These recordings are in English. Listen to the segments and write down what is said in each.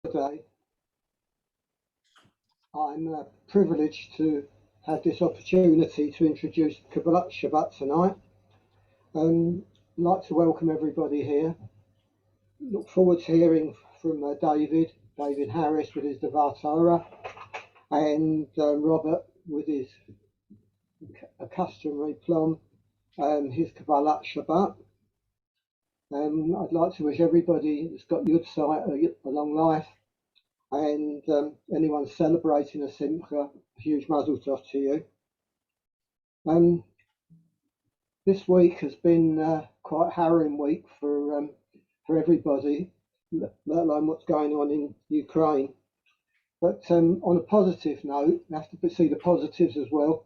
Today, I'm privileged to have this opportunity to introduce Kabbalat Shabbat tonight. I'd like to welcome everybody here. Look forward to hearing from David Harris with his Devar Torah, and Robert with his customary plum, his Kabbalat Shabbat. I'd like to wish everybody that's got Yud Sight a long life, and anyone celebrating a Simcha, a huge Mazel Tov to you. This week has been quite a harrowing week for everybody, let alone what's going on in Ukraine. But on a positive note, we have to see the positives as well.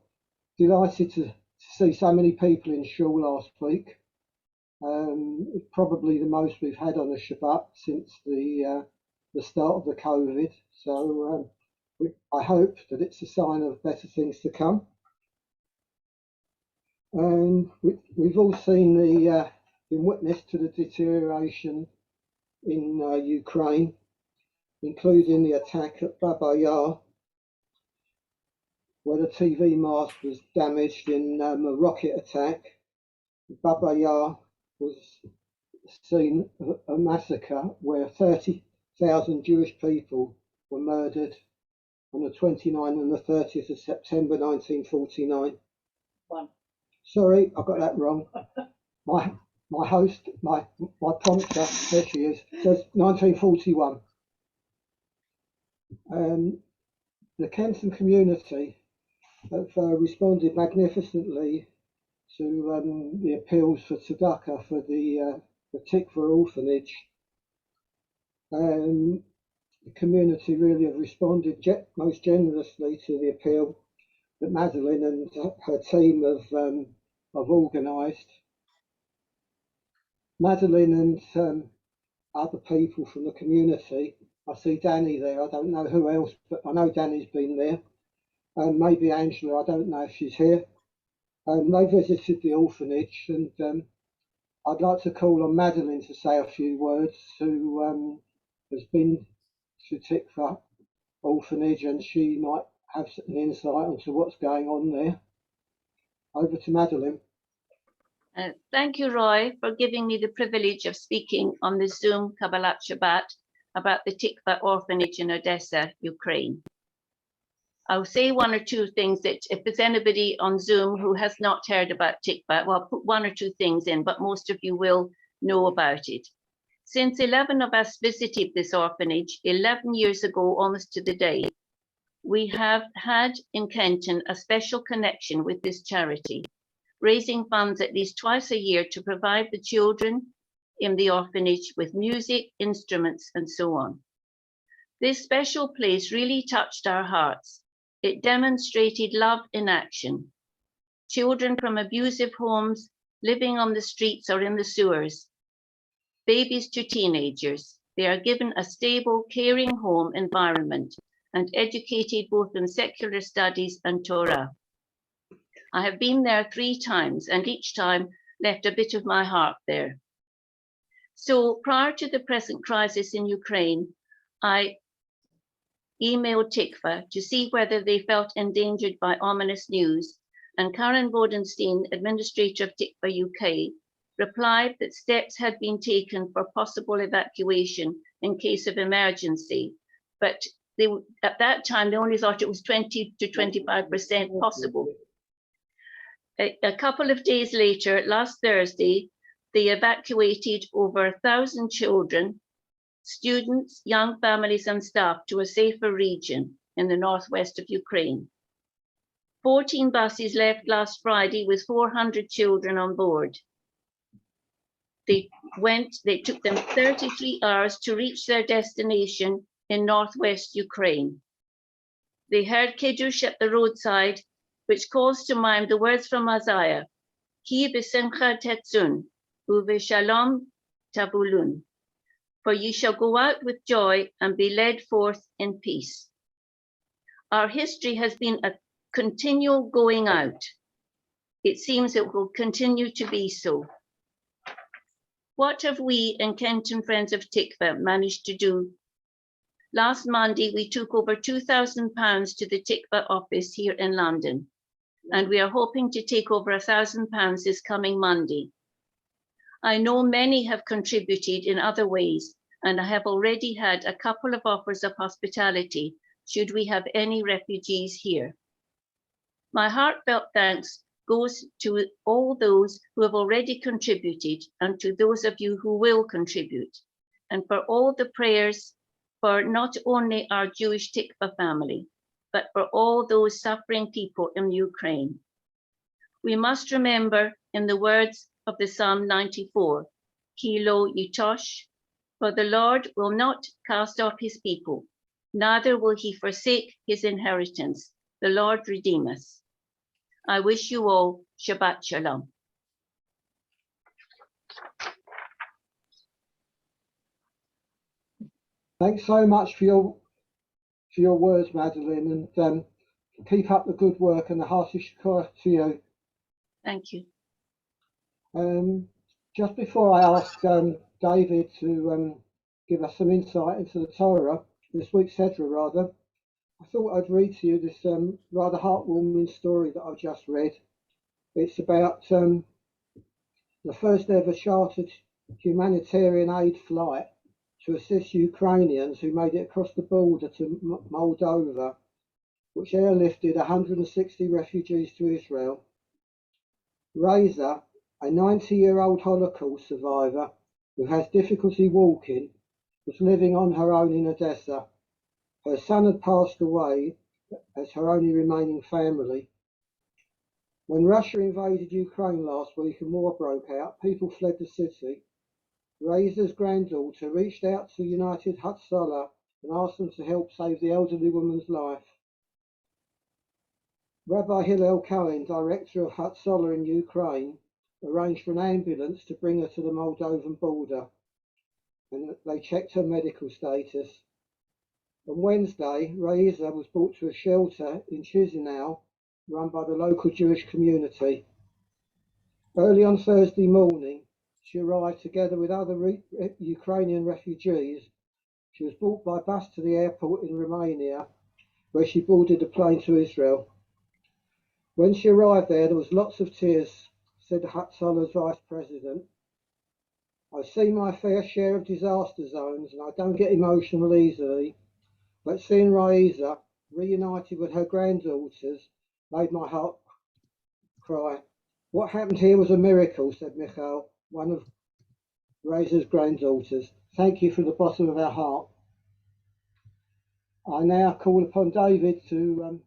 Delighted to see so many people in shul last week. It's probably the most we've had on a Shabbat since the start of the COVID. So I hope that it's a sign of better things to come. We've all been witness to the deterioration in Ukraine, including the attack at Baba Yar, where the TV mast was damaged in a rocket attack. Baba Yar was seen a massacre where 30,000 Jewish people were murdered on the 29th and the 30th of September 1949. Sorry, I got that wrong. My host, my prompter, there she is, says 1941. The Kenton community have responded magnificently to the appeals for tzedakah for the Tikva orphanage. The community really have responded most generously to the appeal that Madeleine and her team have organised. Madeleine and other people from the community, I see Danny there, I don't know who else, but I know Danny's been there, and maybe Angela, I don't know if she's here. They visited the orphanage, and I'd like to call on Madeleine to say a few words, who has been to Tikva orphanage, and she might have an insight into what's going on there. Over to Madeleine. Thank you, Roy, for giving me the privilege of speaking on the Zoom Kabbalat Shabbat about the Tikva orphanage in Odessa, Ukraine. I'll say one or two things that if there's anybody on Zoom who has not heard about Tikva, well, I'll put one or two things in, but most of you will know about it. Since 11 of us visited this orphanage 11 years ago, almost to the day, we have had in Kenton a special connection with this charity, raising funds at least twice a year to provide the children in the orphanage with music, instruments, and so on. This special place really touched our hearts. It demonstrated love in action. Children from abusive homes living on the streets or in the sewers, babies to teenagers, they are given a stable, caring home environment and educated both in secular studies and Torah. I have been there 3 times and each time left a bit of my heart there. So prior to the present crisis in Ukraine, I emailed Tikva to see whether they felt endangered by ominous news, and Karen Bodenstein, administrator of Tikva UK, replied that steps had been taken for possible evacuation in case of emergency, but at that time they only thought it was 20 to 25% possible. A couple of days later, last Thursday, they evacuated over 1,000 children, students, young families and staff to a safer region in the northwest of Ukraine. 14 buses left last Friday with 400 children on board. They took them 33 hours to reach their destination in northwest Ukraine. They heard Kiddush at the roadside, which calls to mind the words from Isaiah, Ki b'simcha tetzun, u'v'shalom tabulun. For ye shall go out with joy and be led forth in peace. Our history has been a continual going out. It seems it will continue to be so. What have we in Kenton Friends of Tikva managed to do Last Monday, we took over £2,000 to the Tikva office here in London, and we are hoping to take over £1,000 this coming Monday. I know many have contributed in other ways, and I have already had a couple of offers of hospitality should we have any refugees here. My heartfelt thanks goes to all those who have already contributed and to those of you who will contribute, and for all the prayers for not only our Jewish Tikva family, but for all those suffering people in Ukraine. We must remember, in the words of the Psalm 94, Ki lo yitosh, for the Lord will not cast off his people, neither will he forsake his inheritance. The Lord redeem us. I wish you all Shabbat Shalom. Thanks so much for your words, Madeleine, and keep up the good work and the hearty shukar to you. Thank you. Just before I ask David to give us some insight into the Torah, this week's Sedra rather, I thought I'd read to you this rather heartwarming story that I've just read. It's about the first ever chartered humanitarian aid flight to assist Ukrainians who made it across the border to Moldova, which airlifted 160 refugees to Israel. Reza, a 90-year-old Holocaust survivor who has difficulty walking, was living on her own in Odessa. Her son had passed away as her only remaining family. When Russia invaded Ukraine last week and war broke out, people fled the city. Reza's granddaughter reached out to United Hatzalah and asked them to help save the elderly woman's life. Rabbi Hillel Cohen, director of Hatzalah in Ukraine, arranged for an ambulance to bring her to the Moldovan border, and they checked her medical status. On Wednesday, Reza was brought to a shelter in Chisinau, run by the local Jewish community. Early on Thursday morning, she arrived together with other Ukrainian refugees. She was brought by bus to the airport in Romania, where she boarded a plane to Israel. When she arrived there was lots of tears, said Hatzalah's vice president. I've seen my fair share of disaster zones and I don't get emotional easily, but seeing Reza reunited with her granddaughters made my heart cry. What happened here was a miracle, said Michal, one of Reza's granddaughters. Thank you from the bottom of our heart. I now call upon David to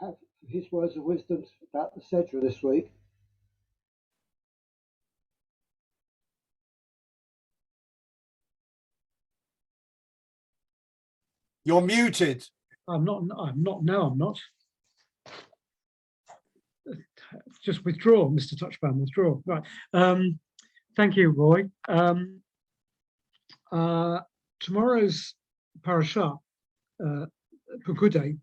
have his words of wisdom about the Sedra this week. You're muted. I'm not now, I'm not. Just withdraw, Mr. Touchpan, withdraw. Right. Thank you, Roy. Tomorrow's parasha, Pekudei,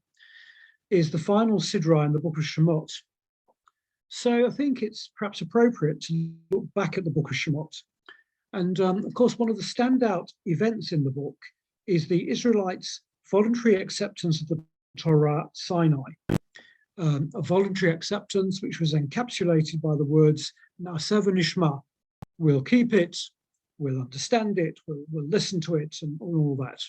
is the final Sidra in the book of Shemot. So I think it's perhaps appropriate to look back at the book of Shemot. And of course, one of the standout events in the book is the Israelites' voluntary acceptance of the Torah at Sinai. A voluntary acceptance which was encapsulated by the words Na'aseh v'nishma. We'll keep it, we'll understand it, we'll listen to it, and all that.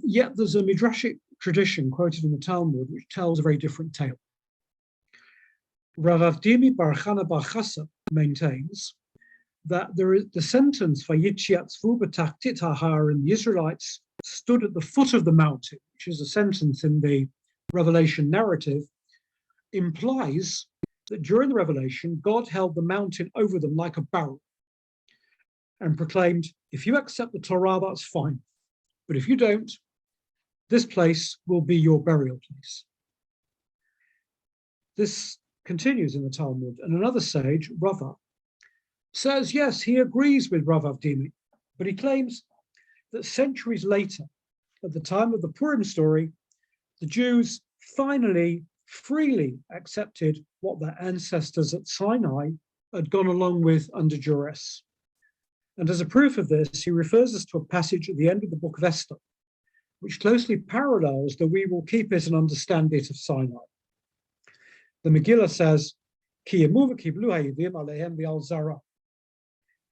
Yet there's a midrashic tradition quoted in the Talmud which tells a very different tale. Rav Avdimi bar Chana bar Chassa maintains that there is the sentence Vayitziatzvu b'tachtit hahar, and the Israelites stood at the foot of the mountain, which is a sentence in the Revelation narrative, implies that during the revelation, God held the mountain over them like a barrel and proclaimed, if you accept the Torah, that's fine. But if you don't, this place will be your burial place. This continues in the Talmud, and another sage, Rava, says, yes, he agrees with Rav Avdimi, but he claims that centuries later, at the time of the Purim story, the Jews finally freely accepted what their ancestors at Sinai had gone along with under duress. And as a proof of this, he refers us to a passage at the end of the book of Esther, which closely parallels the "we will keep it and understand it" of Sinai. The Megillah says, "Ki yamu v'kiblu ha'yudim alehem v'al zara."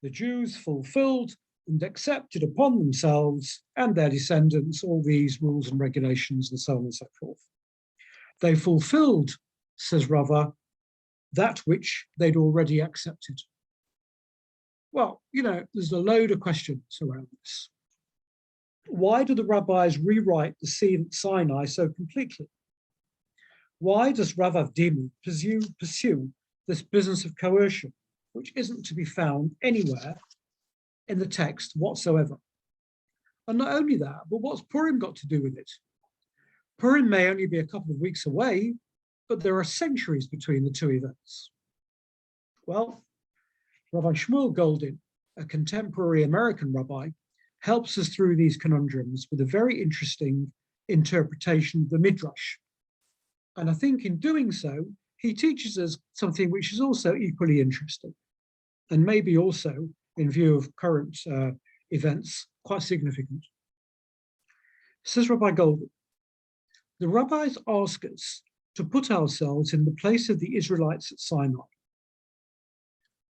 The Jews fulfilled and accepted upon themselves and their descendants all these rules and regulations and so on and so forth. They fulfilled, says Rava, that which they'd already accepted. Well, there's a load of questions around this. Why do the rabbis rewrite the scene at Sinai so completely? Why does Rav Avdimi pursue this business of coercion, which isn't to be found anywhere in the text whatsoever? And not only that, but what's Purim got to do with it? Purim may only be a couple of weeks away, but there are centuries between the two events. Well, Rabbi Shmuel Goldin, a contemporary American rabbi, helps us through these conundrums with a very interesting interpretation of the Midrash. And I think in doing so, he teaches us something which is also equally interesting, and maybe also, in view of current events, quite significant. Says Rabbi Goldin, the rabbis ask us to put ourselves in the place of the Israelites at Sinai.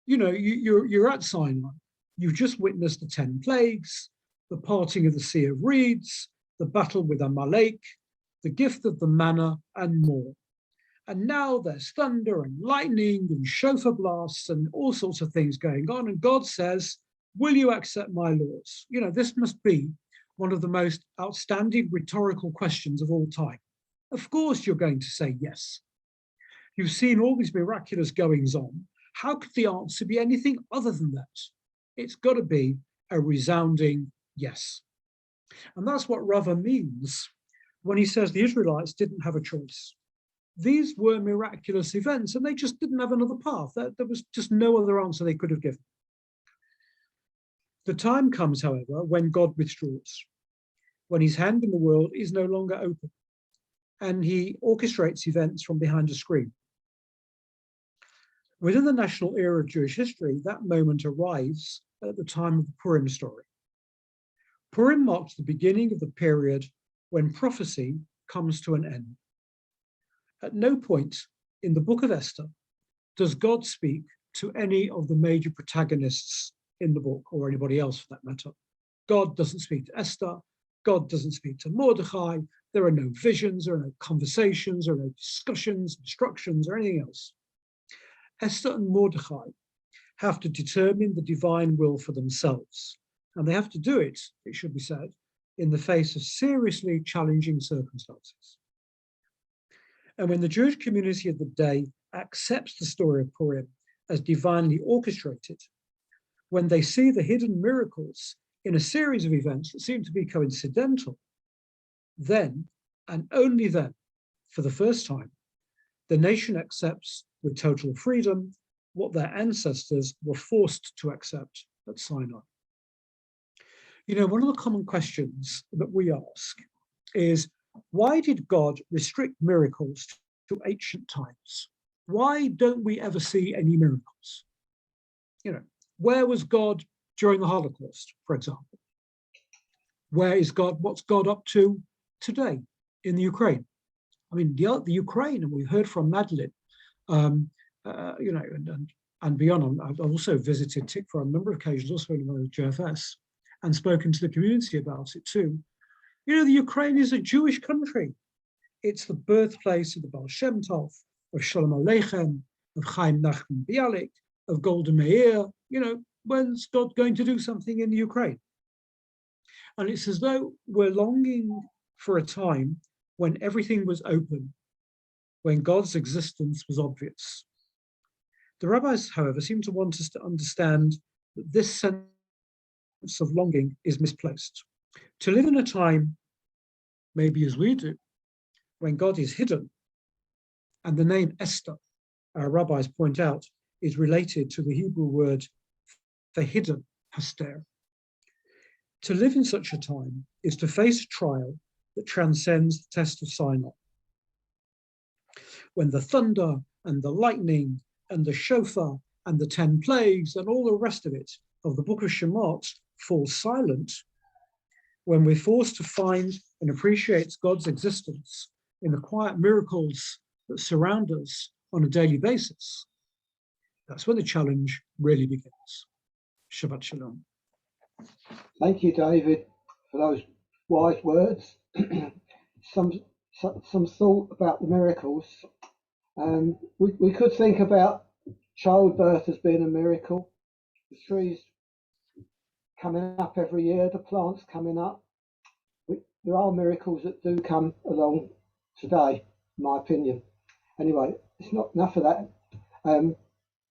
You're at Sinai. You've just witnessed the 10 plagues, the parting of the Sea of Reeds, the battle with Amalek, the gift of the manna, and more. And now there's thunder and lightning and shofar blasts and all sorts of things going on. And God says, will you accept my laws? This must be one of the most outstanding rhetorical questions of all time. Of course you're going to say yes. You've seen all these miraculous goings on. How could the answer be anything other than that? It's got to be a resounding yes. And that's what Rava means when he says the Israelites didn't have a choice. These were miraculous events and they just didn't have another path. There was just no other answer they could have given. The time comes, however, when God withdraws, when his hand in the world is no longer open, and he orchestrates events from behind a screen. Within the national era of Jewish history, that moment arrives at the time of the Purim story. Purim marks the beginning of the period when prophecy comes to an end. At no point in the book of Esther does God speak to any of the major protagonists in the book, or anybody else for that matter. God doesn't speak to Esther. God doesn't speak to Mordechai. There are no visions, there are no conversations, there are no discussions, instructions, or anything else. Esther and Mordechai have to determine the divine will for themselves. And they have to do it, it should be said, in the face of seriously challenging circumstances. And when the Jewish community of the day accepts the story of Purim as divinely orchestrated, when they see the hidden miracles in a series of events that seem to be coincidental, then, and only then, for the first time, the nation accepts with total freedom what their ancestors were forced to accept at Sinai. One of the common questions that we ask is, why did God restrict miracles to ancient times? Why don't we ever see any miracles? Where was God during the Holocaust, for example? Where is God? What's God up to today in the Ukraine? I mean, the Ukraine, and we've heard from Madeleine, and beyond. I've also visited TIC for a number of occasions, also in the JFS, and spoken to the community about it too. The Ukraine is a Jewish country. It's the birthplace of the Baal Shem Tov, of Shalom Aleichem, of Chaim Nachman Bialik, of Golda Meir. When's God going to do something in the Ukraine? And it's as though we're longing for a time when everything was open, when God's existence was obvious. The rabbis, however, seem to want us to understand that this sense of longing is misplaced. To live in a time, maybe as we do, when God is hidden, and the name Esther, our rabbis point out, is related to the Hebrew word for hidden, haster. To live in such a time is to face a trial that transcends the test of Sinai. When the thunder and the lightning and the shofar and the 10 plagues and all the rest of it of the Book of Shemot falls silent when we're forced to find and appreciate God's existence in the quiet miracles that surround us on a daily basis, that's when the challenge really begins. Shabbat Shalom. Thank you, David, for those wise words. some thought about the miracles. We could think about childbirth as being a miracle. The trees coming up every year, the plants coming up. There are miracles that do come along today, in my opinion. Anyway, it's not enough of that.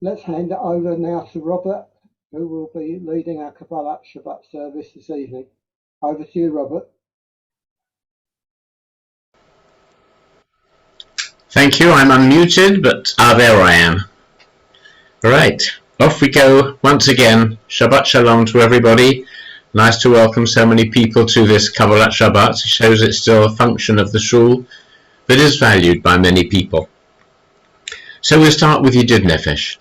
Let's hand it over now to Robert, who will be leading our Kabbalah Shabbat service this evening. Over to you, Robert. Thank you. I'm unmuted, but there I am. Right, off we go once again. Shabbat Shalom to everybody. Nice to welcome so many people to this Kabbalah Shabbat. It shows it's still a function of the shul that is valued by many people. So we'll start with Yedid Nefesh.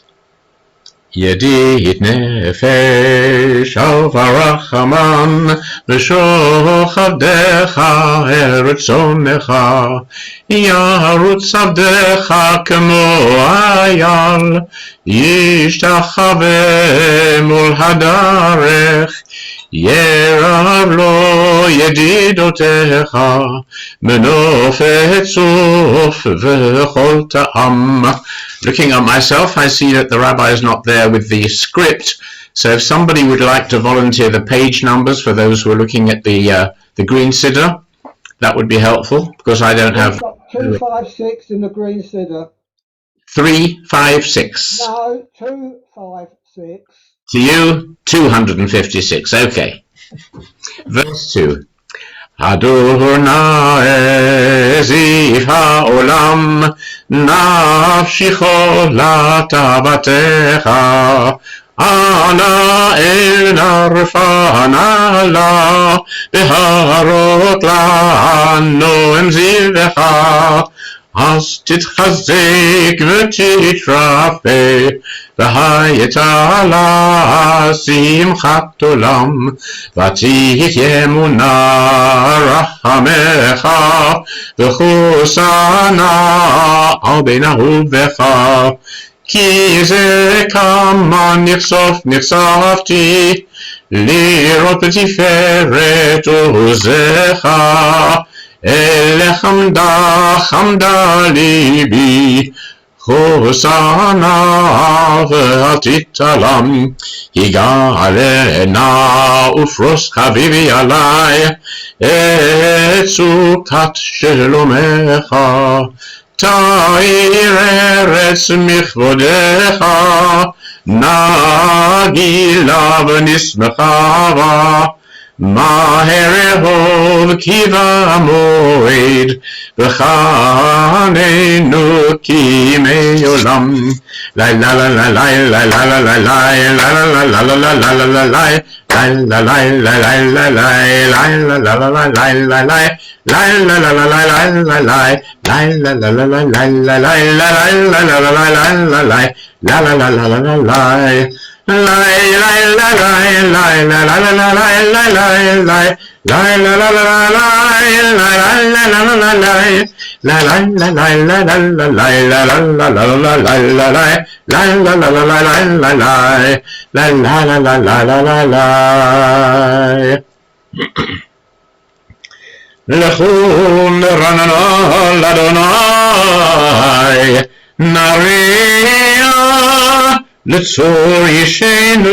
Yedid Nefesh al varachaman v'shochadecha eretzonecha yarutz avdecha kemo ayal yishtachave mol hadarech ירב לו ידידותיך מנופת צוף וכל טעם. Looking at myself, I see that the rabbi is not there with the script, so if somebody would like to volunteer the page numbers for those who are looking at the green siddur, that would be helpful, because I don't have... 256 in the green siddur. 356. No, 256. To you, 256. Okay. Verse 2. Adonai ziv ha'olam nafshicho latabatecha ana el narfana la beharot la noem zivecha אז תתחזק ותתרפא והייתה לה שמחת עולם ותהיה אמונה רחמך וחוסנה על בן אהובך כי זה כמה נחשפתי לראות בתפארת עוזך אלה חמדה ליבי חוסנה ואל תתעלם יגאלנה ופרוס חביבי עלי את סוכת שלומך תאיר ארץ מכבודך נגילה ונשמחה בה מהר אהוב כי במועד בחננו כי מעולם לה לה לה לה לה לה לה לה לה לה לה לה לה לכו נרננה לאדוני נריע לצור ישנו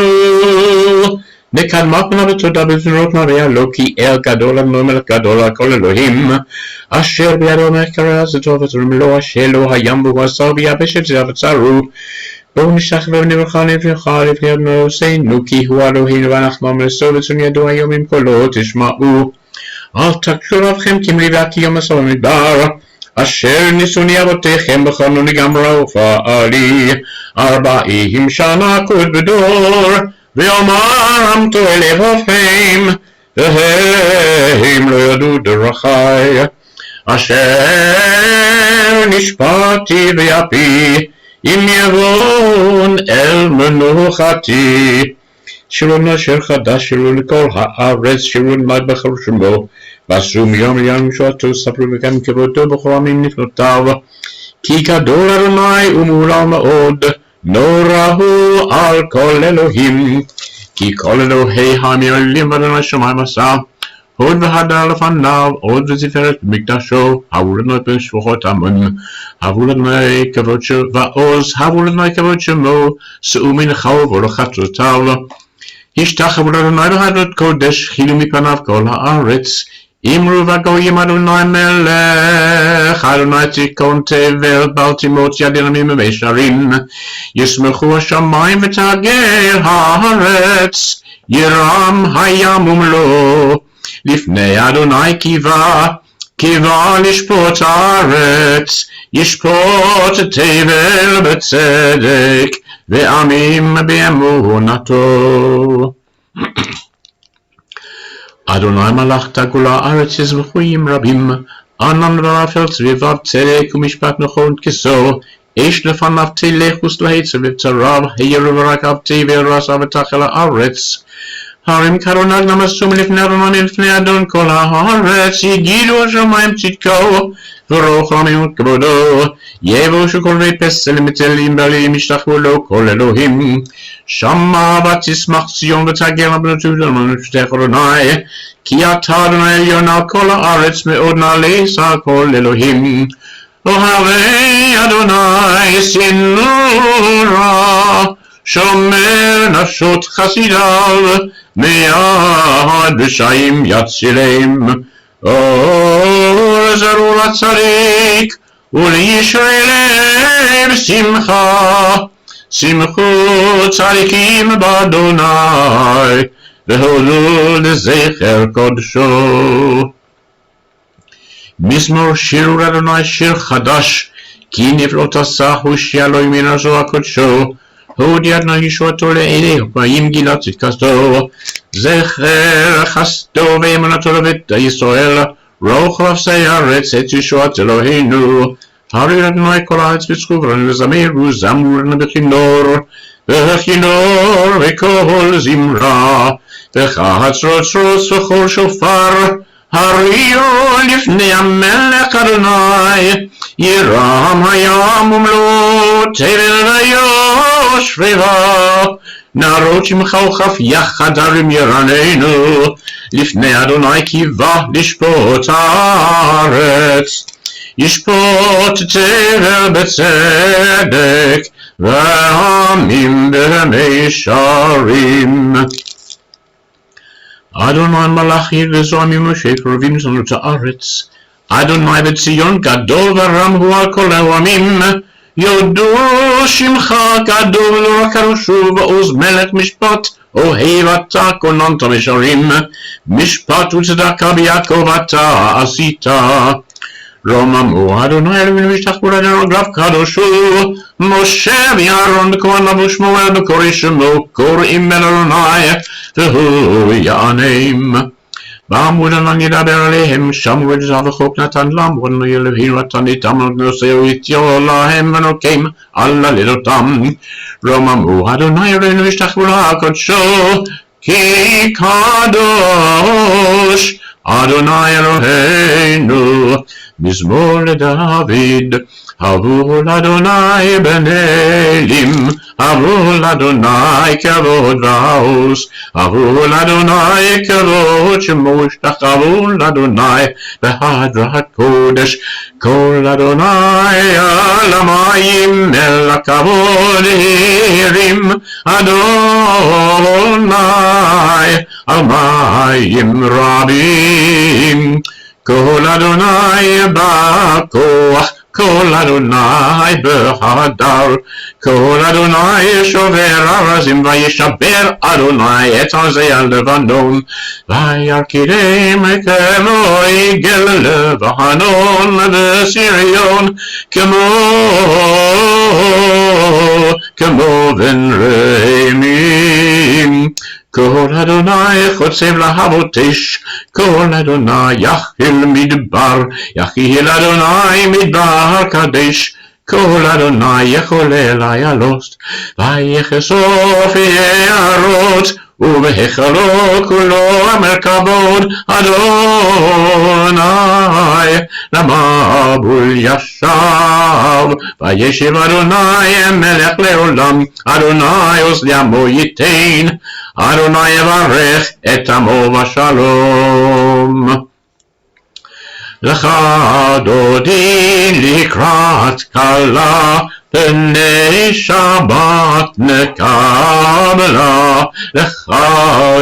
נקדמתנה בתודה בזמירות נריע לו כי אל גדול אדוני מלך גדול הכל אלוהים אשר בידו מחקרה זה טוב ותרמלו אשר לא הים והוא עשה ביבשת זה וצרו בואו נשתחווה ונברכה לפני אדוננו כי הוא אלוהינו ואנחנו עמלסו וצאן ידו היום עם קולו תשמעו אל תקשו לבכם כמריבה כי יום עשו במדבר אשר ניסוני אבותיכם בחרנו לגמרי ופעלי 40 שנה כוד בדור ויאמר עמתו אל לבבכם והם לא ידעו דרכי אשר נשפטתי ביפי אם יבון אל מנוחתי שירו נשיר חדש, שירו לכל הארץ, שירו נאי בכל שמו, ועשו מיום ליום משועתו, ספרו וגם כבודו בכל עמים נפלאותיו. כי גדול אדוני ומהולל מאוד, נורא הוא על כל אלוהים. כי כל אלוהי המעלים ואדוני שמיים עשה, הוד והדר לפניו, עוד וזפארת במקדשו, הבו לאדוני בשבחות עמון, הבו לאדוני כבוד שמו, ועוז, הבו לאדוני כבוד שמו, שאו מנחה ובואו לחצרותיו. השתחוו לאדוני בהדות קודש, חילו מפניו כל הארץ. אמרו בגויים אדוני מלך, אדוני תיכון תבל, בל תימוץ יד עמים במישרים. ישמחו השמיים ותגר הארץ, ירם הים ומלואו. לפני אדוני קיווה לשפוט הארץ, ישפוט תבל בצדק, ועמים באמונתו. אדוני מלך תגול הארץ יזבחו עם רבים, ענן וערפל סביביו צדק ומשפט נכון כסו, אש לפניו תלך וסלעי סביב צריו, העירו ורקב תבל רעשה ותחל הארץ. הרים קרונג נמסו מלפני אדוני מלפני אדון כל הארץ, יגידו השמיים צדקו, ורוח עמים וכבודו, יבושו כל רי פסל מטלים בעלים ישתחוו לו כל אלוהים. שמע ותשמח ציון ותגר לבנותו ולמנותך אדוני, כי אתה אדוני עליון על כל הארץ מאוד נעלה כל אלוהים. אוהבי אדוני סנורה, שומר נפשות חסידיו, מיד בשעים יצילם. אור זרעו לצדיק ולישרי לב שמחה, שמחו צדיקים באדוני והודו לזכר קודשו. מזמור שירו לאדוני שיר חדש, כי נפלאות עשה הושיע לו ימין הזרוע קודשו. הודיע אדוני ישועתו לעיני ופעמים גילה צדקתו. זכר חסדו ואמונתו לבית ישראל, רוח רפסי הארץ את ישועת אלוהינו. הרי אדוני כל הארץ וצחוברן וזמרו, זמרו לנו בכינור וכל זמרה, וחצוצרות וכל שופר. הריעו לפני המלך אדוני, ירם הים ומלואו, תבל ויושביו. נערות שמחה וכף יחד הרים ירננו, לפני אדוני קיווה לשפוט הארץ. ישפוט תבל בצדק, ועמים במישרים. אדוני מלך יגזו עמים שקרובים לנו את הארץ. אדוני בציון גדול ורם הוא על כל העמים. יודו שמך גדול לא רק הרשוב, עוז מלך משפט, אוהב אתה כוננת משרים. משפט וצדקה ביעקב אתה עשית. רוממו אדוני אלוהינו ישתחוו לרגליו קדושו. משה ואהרון בכהן לבוש שמואל בקוראי שמו, קוראים אל אדוני והוא יענם. בעמוד ענן ידבר עליהם, שמרו את זב החוק נתן להם, ואדוני אלוהינו נתן איתם נושאו איתו להם ונוקם על לידותם. רוממו אדוני אלוהינו ישתחוו לקודשו, כי קדוש אדוני אלוהינו. מזמור לדוד. הבו לאדוני בנעלים, הבו לאדוני כבוד ועוז, הבו לאדוני כבוד שמו השתחוו לאדוני בהדרת קודש. כל אדוני על המים אל הכבוד הרים, אדוני על מים רבים. כל אדוני בכוח, כל אדוני בהדר, כל אדוני שובר ארזים, וישבר אדוני את עזי הלבנון, וירקידם כמו עגל לבנון בסיריון, כמו בן רמים. כל אדוני חוצב להבות אש, כל אדוני יכיל מדבר, יכיל אדוני מדבר קדש. כל אדוני יחולל איילות, ויחשוף יערות, ובהיכלו כולו אמר כבוד אדוני למבול ישב וישב אדוני מלך לעולם אדוני עוז לעמו ייתן אדוני יברך את עמו בשלום לך דודי לקראת כלה פני שבת נקבלה לך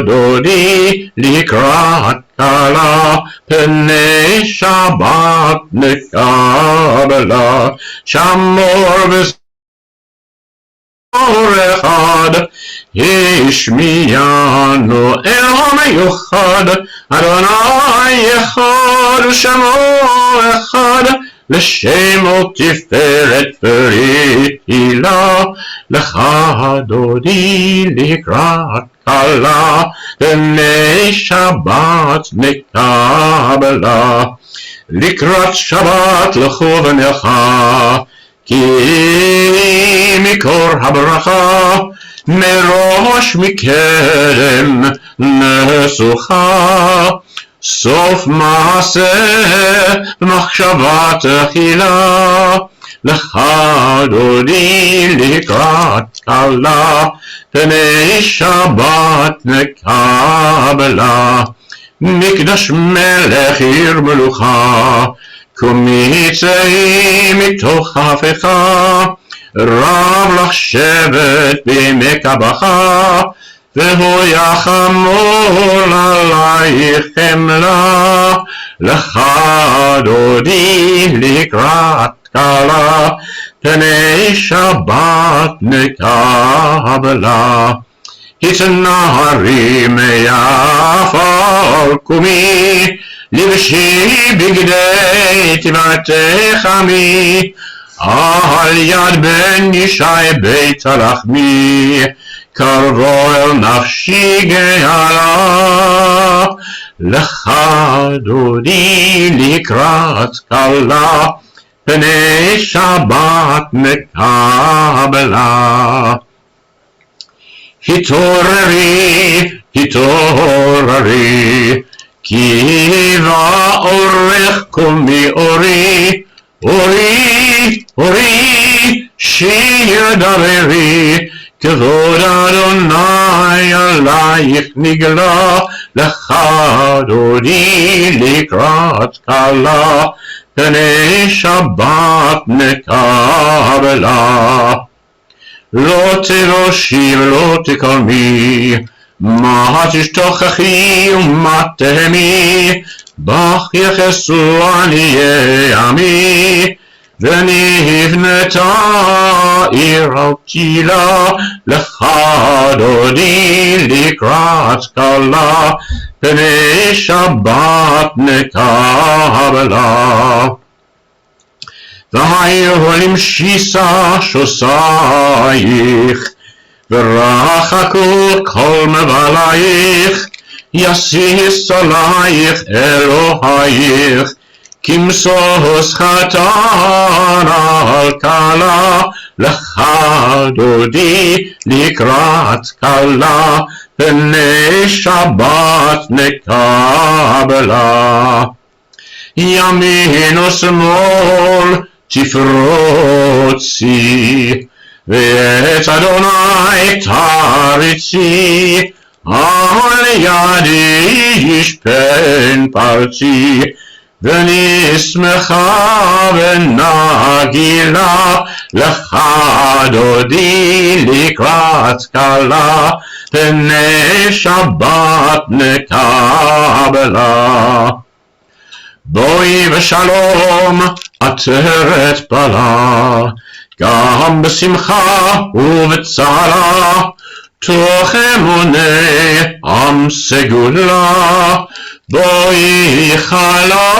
דודי לקראת כלה פני שבת נקבלה שמור וזמור אחד השמיענו אל המיוחד אדוני אחד ושמו אחד לשמו תפארת פרילה לך דודי לקראת כלה פני שבת נקבלה לקראת שבת לכו ונלכה כי מקור הברכה מראש מקדם נסוכה סוף מעשה מחשבה תחילה לך דודי לקראת כלה פני שבת נקבלה מקדש מלך עיר מלוכה קומי צאי מתוך ההפכה רב לך שבט בימי קבחה והוא יחמול עלייך חמלה לך דודי לקראת כלה פני שבת נקבלה התנערי מעפר קומי לבשי בגדי תיבתך עמי על יד בן ישי בית הלחמי קרבו אל נפשי גאלה לך דודי לקראת כלה פני שבת נקבלה התעוררי התעוררי כי בא אורך קומי אורי אורי אורי שיר דברי כבוד אדוני עלייך נגלה לך דודי לקראת כלה פני שבת נקבלה לא תבושי ולא תקרמי מה תשתוכחי ומה תהמי בך יחסו עניי עמי ונבנתה עיר על תילה לך דודי לקראת כלה פני שבת נקבלה והיו למשיסה שוסייך ורחקו כל מבלייך יסיס עלייך אלוהייך כמסוס חתן על כלה לך דודי לקראת כלה פני שבת נקבלה ימין ושמאל תפרוצי ואת אדוני תריצי על ידי ישפן פרצי ונשמחה ונגילה לך דודי לקראת כלה פני שבת נקבלה בואי בשלום עטרת פלה גם בשמחה ובצרה תוך אמוני עם סגולה בואי חלה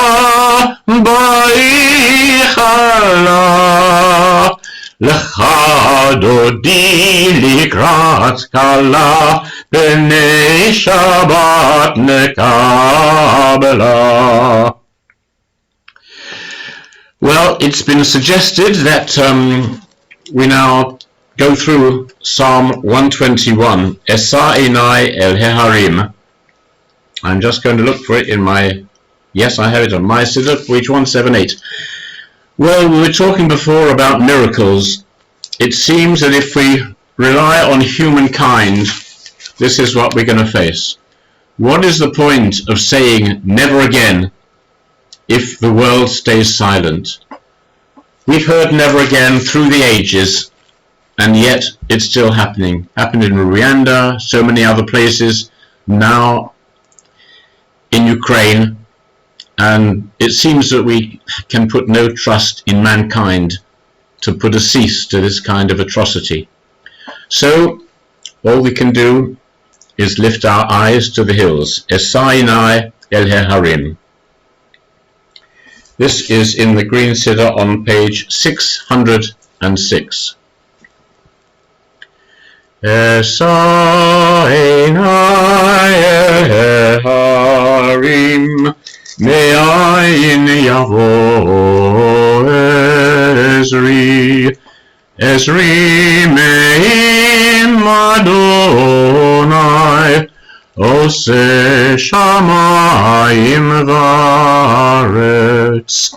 בואי חלה לך דודי לקראת כלה פני שבת נקבלה. Well, it's been suggested that we now go through Psalm 121, Esa Enai El Heharim. I'm just going to look for it in my, yes, I have it on my siddur, page 178. Well, we were talking before about miracles. It seems that if we rely on humankind, this is what we're going to face. What is the point of saying never again if the world stays silent? We've heard never again through the ages, and yet it's still happening. Happened in Rwanda, so many other places, now in Ukraine, and it seems that we can put no trust in mankind to put a cease to this kind of atrocity. So all we can do is lift our eyes to the hills. Esainai El Heharim. This is in the Green Siddur on page 606. Esainai El Heharim Me'ayin Yavo Ezri Ezri Me'im Adonai Ose Shamayim Varetz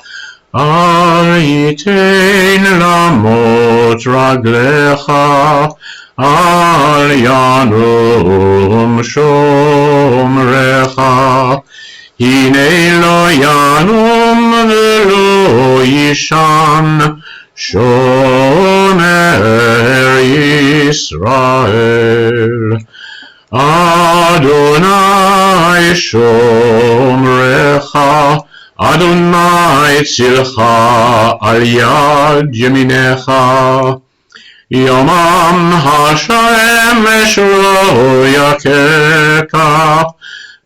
Al Yitein Lamot Raglecha Al Yanum Shomrecha Hine lo Yanum Velo Yishan Shomer Yisrael Adonai Shomrecha Adonai Tzilcha Al Yad Yeminecha Yomam HaShemesh Lo Yakeka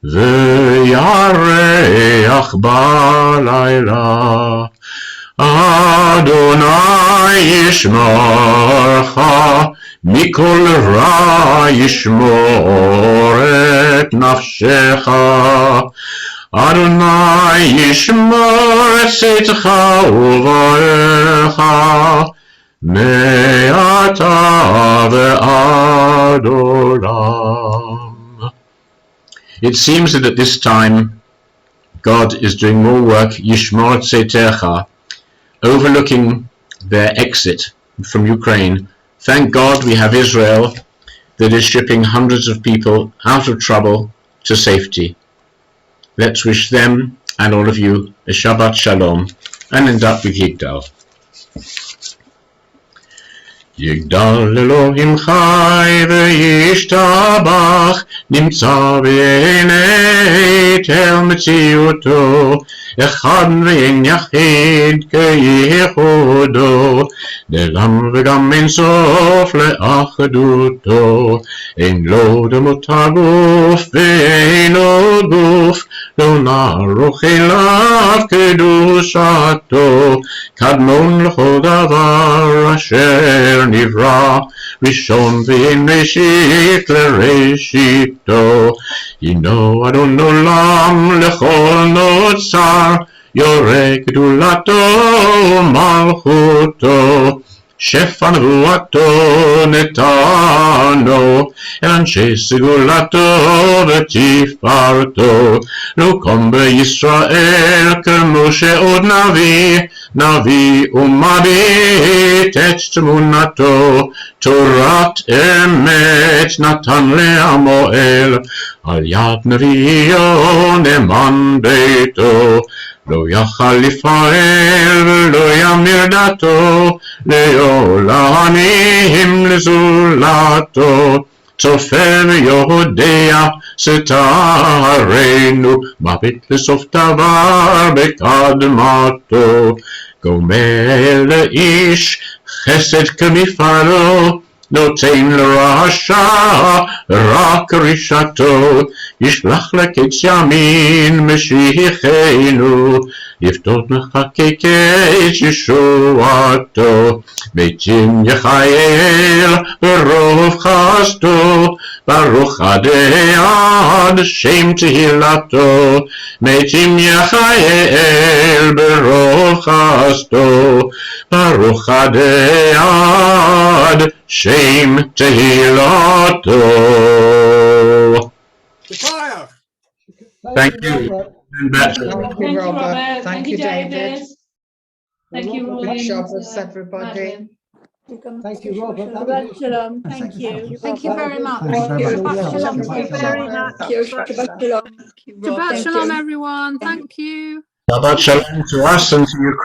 V'yareach Balayla Adonai Yishmorcha Mikol Ra Yishmor Et Nafshecha Adonai Yishmor Et Tzitcha Uvaecha Me'ata Ve'ad Olam. It seems that at this time God is doing more work, Yishmor Tzetecha, overlooking their exit from Ukraine. Thank God we have Israel that is shipping hundreds of people out of trouble to safety. Let's wish them and all of you a Shabbat Shalom and end up with Yigdal. יגדל אלוהים חי וישתבח, נמצא בעיני תל מציאותו, אחד ואין יחיד כייחודו, לעולם וגם אין סוף לאחדותו, אין לו דמות הגוף ואין לו גוף, לא נערוך אליו קדושתו, קדמון לכל דבר אשר נברא, ראשון ואין ראשית לראשיתו, הנו אדון עולם לכל נוצר, יורה גדולתו ומלכותו, שפע נבואתו נתנו, אל אנשי סגולתו ותפארתו, לא קום בישראל כמו שעוד נביא ומביט את תמונתו, תורת אמת נתן לעמואל, על יד נביאו נאמן ביתו, לא יכל לפעל ולא ימיר דתו, לעולמים לזולתו, צופה ויודע סתרנו, מביט לסוף דבר בקדמתו, גומל לאיש חסד כמפעלו, נותן לרשע רק רשעתו, ישלח לקץ ימין משיחנו, לפתות מחכה קץ ישועתו, מתים יחייל ברוב חסדו, ברוך עד שם תהילתו, מתים יחייל ברוב חסדו, ברוך עד God, shame tehillatto. Fire. Thank you. Robert. And back to Thank you, Robert. Thank you, David. Thank you, Good Robert. job, everybody. Thank you, Robert. That Shabbat was shalom. Thank you. Thank you very much. Thank you. Shabbat shalom. Thank you very much. Thank you. Shabbat shalom. Shabbat Thank shalom, you. everyone. Thank you. Shabbat shalom to us and to Ukraine.